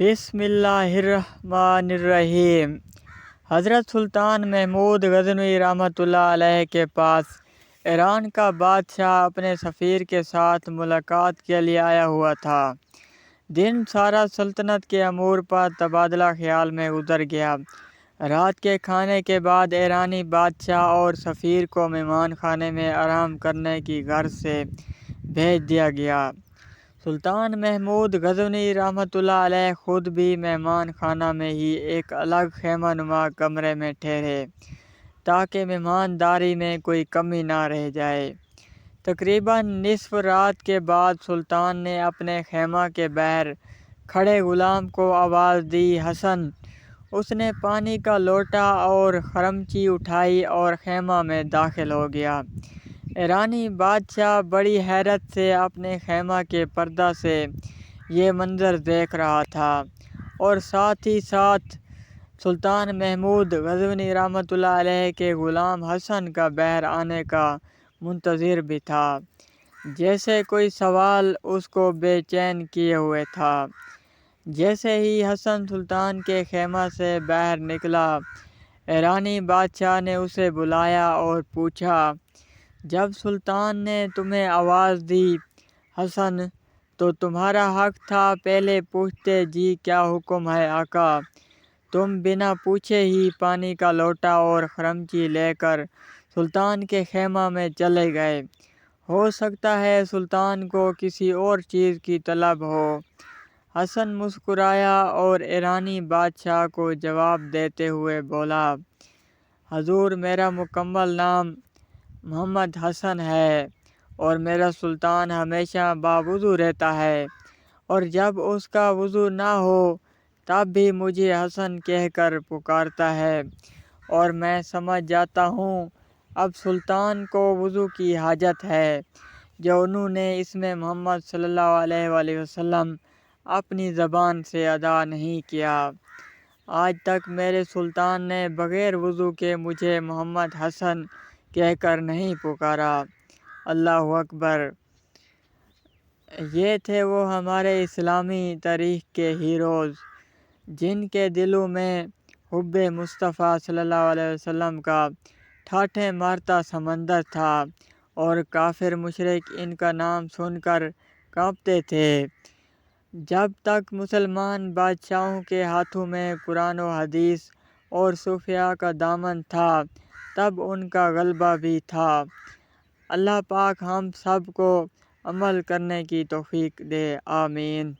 بسم اللہ الرحمن الرحیم۔ حضرت سلطان محمود غزنوی رحمۃ اللہ علیہ کے پاس ایران کا بادشاہ اپنے سفیر کے ساتھ ملاقات کے لیے آیا ہوا تھا۔ دن سارا سلطنت کے امور پر تبادلہ خیال میں گزر گیا۔ رات کے کھانے کے بعد ایرانی بادشاہ اور سفیر کو مہمان خانے میں آرام کرنے کی غرض سے بھیج دیا گیا۔ سلطان محمود غزنوی رحمۃ اللہ علیہ خود بھی مہمان خانہ میں ہی ایک الگ خیمہ نما کمرے میں ٹھہرے تاکہ مہمانداری میں کوئی کمی نہ رہ جائے۔ تقریباً نصف رات کے بعد سلطان نے اپنے خیمہ کے باہر کھڑے غلام کو آواز دی، حسن! اس نے پانی کا لوٹا اور خرمچی اٹھائی اور خیمہ میں داخل ہو گیا۔ ایرانی بادشاہ بڑی حیرت سے اپنے خیمہ کے پردہ سے یہ منظر دیکھ رہا تھا اور ساتھ ہی ساتھ سلطان محمود غزنوی رحمۃ اللہ علیہ کے غلام حسن کا باہر آنے کا منتظر بھی تھا، جیسے کوئی سوال اس کو بے چین کیے ہوئے تھا۔ جیسے ہی حسن سلطان کے خیمہ سے باہر نکلا، ایرانی بادشاہ نے اسے بلایا اور پوچھا، جب سلطان نے تمہیں آواز دی حسن تو تمہارا حق تھا پہلے پوچھتے، جی کیا حکم ہے آقا؟ تم بنا پوچھے ہی پانی کا لوٹا اور خرمچی لے کر سلطان کے خیمہ میں چلے گئے۔ ہو سکتا ہے سلطان کو کسی اور چیز کی طلب ہو۔ حسن مسکرایا اور ایرانی بادشاہ کو جواب دیتے ہوئے بولا، حضور میرا مکمل نام محمد حسن ہے اور میرا سلطان ہمیشہ باوضو رہتا ہے، اور جب اس کا وضو نہ ہو تب بھی مجھے حسن کہہ کر پکارتا ہے، اور میں سمجھ جاتا ہوں اب سلطان کو وضو کی حاجت ہے جو انہوں نے اس میں محمد صلی اللہ علیہ وآلہ وسلم اپنی زبان سے ادا نہیں کیا۔ آج تک میرے سلطان نے بغیر وضو کے مجھے محمد حسن کہہ کر نہیں پکارا۔ اللہ اکبر! یہ تھے وہ ہمارے اسلامی تاریخ کے ہیروز جن کے دلوں میں حب مصطفیٰ صلی اللہ علیہ وسلم کا ٹھاٹھے مارتا سمندر تھا، اور کافر مشرک ان کا نام سن کر کانپتے تھے۔ جب تک مسلمان بادشاہوں کے ہاتھوں میں قرآن و حدیث اور صوفیاء کا دامن تھا تب ان کا غلبہ بھی تھا۔ اللہ پاک ہم سب کو عمل کرنے کی توفیق دے، آمین۔